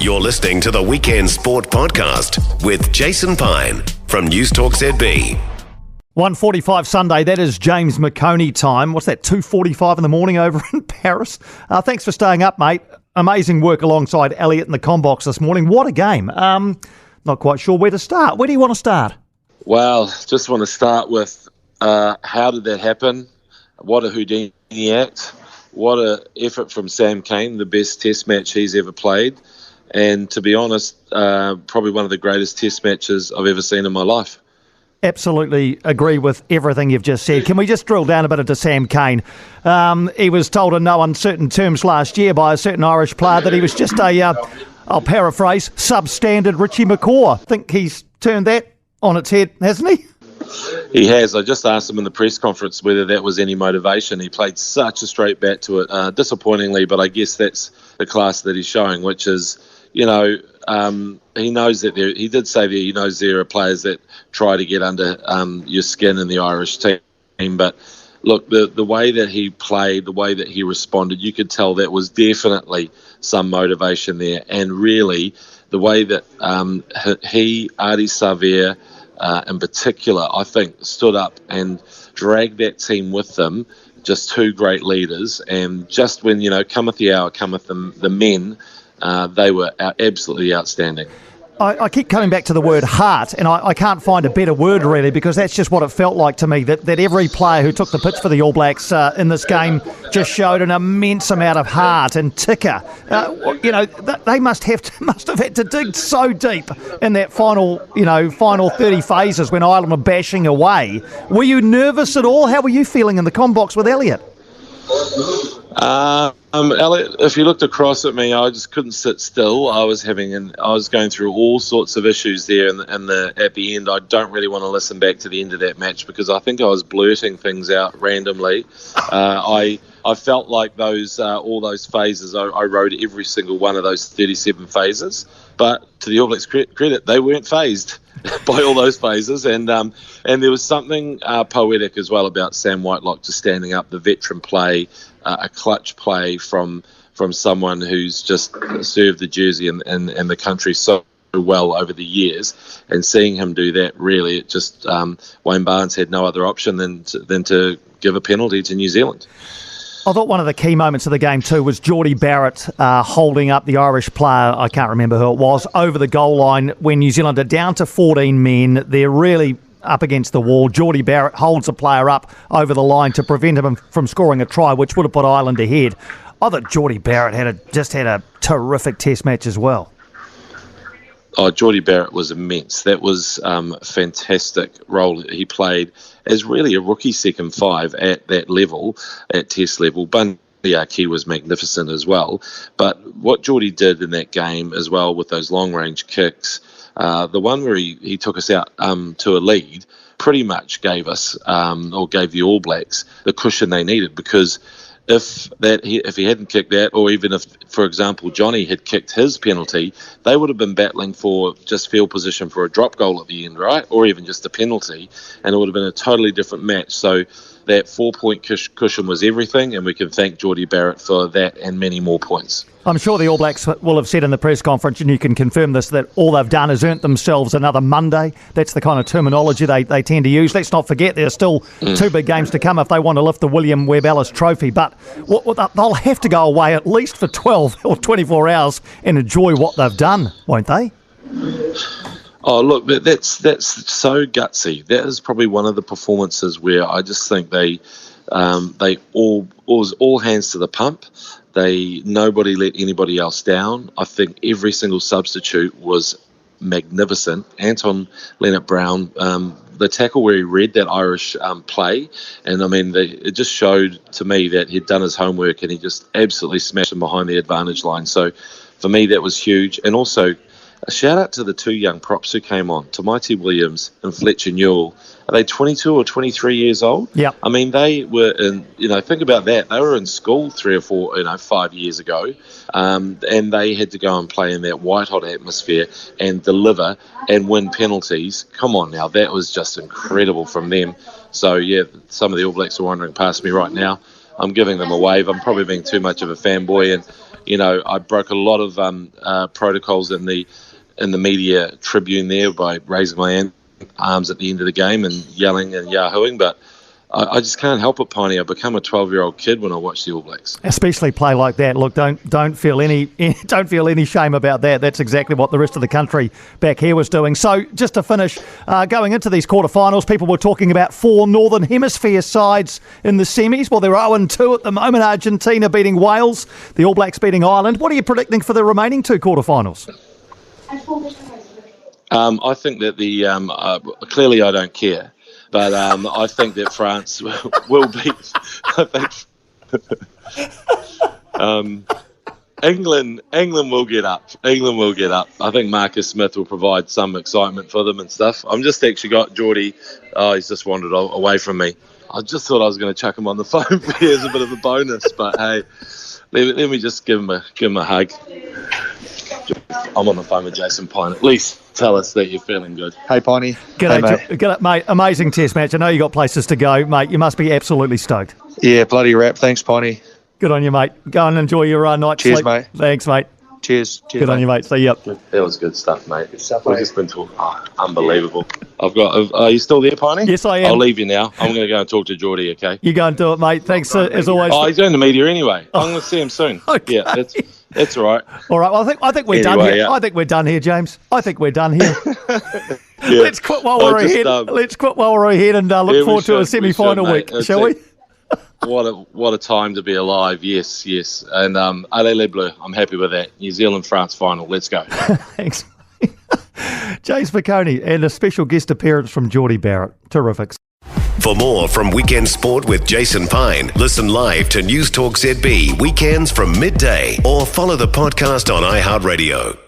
You're listening to the Weekend Sport Podcast with Jason Pine from News Talk ZB. 1:45 Sunday, that is James McOnie time. What's that, 2:45 in the morning over in Paris? Thanks for staying up, mate. Amazing work alongside Elliot in the Combox this morning. What a game. Not quite sure where to start. Where do you want to start? Well, just want to start with how did that happen? What a Houdini act. What an effort from Sam Cane, the best test match he's ever played. And to be honest, probably one of the greatest test matches I've ever seen in my life. Absolutely agree with everything you've just said. Can we just drill down a bit into Sam Cane? He was told in no uncertain terms last year by a certain Irish player that he was just I'll paraphrase, substandard Richie McCaw. I think he's turned that on its head, hasn't he? He has. I just asked him in the press conference whether that was any motivation. He played such a straight bat to it, disappointingly, but I guess that's the class that he's showing, which is, he knows that he did say that he knows there are players that try to get under your skin in the Irish team, but look, the way that he played, the way that he responded, you could tell that was definitely some motivation there, and really the way that Adi Savea, in particular, I think, stood up and dragged that team with them. Just two great leaders, and just when, cometh the hour, cometh the men, they were absolutely outstanding. I keep coming back to the word heart, and I can't find a better word really, because that's just what it felt like to me, that every player who took the pitch for the All Blacks in this game just showed an immense amount of heart and ticker. They must have had to dig so deep in that final 30 phases when Ireland were bashing away. Were you nervous at all? How were you feeling in the Combox with Elliot? Elliot, if you looked across at me, I just couldn't sit still. I was going through all sorts of issues there, and at the end, I don't really want to listen back to the end of that match because I think I was blurting things out randomly. I felt like all those phases, I rode every single one of those 37 phases, but to the All Blacks credit, they weren't phased by all those phases, and there was something poetic as well about Sam Whitelock just standing up, the veteran play, a clutch play from someone who's just served the jersey and the country so well over the years, and seeing him do that, really, it just Wayne Barnes had no other option than to give a penalty to New Zealand. I thought one of the key moments of the game too was Jordie Barrett holding up the Irish player, I can't remember who it was, over the goal line when New Zealand are down to 14 men. They're really up against the wall. Jordie Barrett holds a player up over the line to prevent him from scoring a try, which would have put Ireland ahead. I thought Jordie Barrett had a terrific test match as well. Oh, Jordie Barrett was immense. That was a fantastic role he played as really a rookie second five at that level, at test level. Bundyaki was magnificent as well. But what Jordie did in that game as well with those long-range kicks, the one where he took us out to a lead, pretty much gave us, or gave the All Blacks the cushion they needed, because if he hadn't kicked that, or even if, for example, Johnny had kicked his penalty, they would have been battling for just field position for a drop goal at the end, right? Or even just a penalty, and it would have been a totally different match. So that 4-point cushion was everything, and we can thank Jordie Barrett for that and many more points. I'm sure the All Blacks will have said in the press conference, and you can confirm this, that all they've done is earned themselves another Monday. That's the kind of terminology they tend to use. Let's not forget there's still two big games to come if they want to lift the William Webb Ellis Trophy. But they'll have to go away at least for 12 or 24 hours and enjoy what they've done, won't they? Oh, look, that's so gutsy. That is probably one of the performances where I just think they all hands to the pump. Nobody let anybody else down. I think every single substitute was magnificent. Anton Leonard-Brown, the tackle where he read that Irish play, and I mean, it just showed to me that he'd done his homework and he just absolutely smashed him behind the advantage line. So for me, that was huge. And also, a shout out to the two young props who came on, Tamaiti Williams and Fletcher Newell. Are they 22 or 23 years old? Yeah. I mean, they were in, think about that. They were in school 3 or 4, 5 years ago, and they had to go and play in that white-hot atmosphere and deliver and win penalties. Come on now, that was just incredible from them. So, yeah, some of the All Blacks are wandering past me right now. I'm giving them a wave. I'm probably being too much of a fanboy, and I broke a lot of protocols in the media tribune there by raising my arms at the end of the game and yelling and yahooing, but I just can't help it, Piney. I become a 12-year-old kid when I watch the All Blacks. Especially play like that. Look, don't feel any shame about that. That's exactly what the rest of the country back here was doing. So just to finish, going into these quarterfinals, people were talking about 4 Northern Hemisphere sides in the semis. Well, they're 0-2 at the moment. Argentina beating Wales, the All Blacks beating Ireland. What are you predicting for the remaining 2 quarterfinals? I think that clearly I don't care. But I think that France will beat. England will get up. England will get up. I think Marcus Smith will provide some excitement for them and stuff. I'm just actually got Jordie. Oh, he's just wandered away from me. I just thought I was going to chuck him on the phone as a bit of a bonus. But hey, let me just give him a hug. I'm on the phone with Jason Piney. At least tell us that you're feeling good. Hey, Piney. G'day, mate. G'day, mate. Amazing test match. I know you got places to go, mate. You must be absolutely stoked. Yeah, bloody rap. Thanks, Piney. Good on you, mate. Go and enjoy your night's sleep. Cheers, mate. Thanks, mate. Cheers. Good on you, mate. See ya. That was good stuff, mate. Good stuff, We've just been talking. Unbelievable. Are you still there, Piney? Yes, I am. I'll leave you now. I'm going to go and talk to Jordie, okay? You go and do it, mate. Thanks, as always. Oh, he's going to media anyway. I'm going to see him soon. Okay. Yeah, that's all right. All right. Well, I think we're done here. Yeah. I think we're done here, James. I think we're done here. Yeah. Let's quit while we're ahead. Let's quit while we're ahead and look forward to a semi-final week, shall we? What a time to be alive. Yes. And allez les bleus. I'm happy with that. New Zealand-France final. Let's go. Thanks. James McOnie and a special guest appearance from Jordie Barrett. Terrific. For more from Weekend Sport with Jason Pine, listen live to News Talk ZB weekends from midday or follow the podcast on iHeartRadio.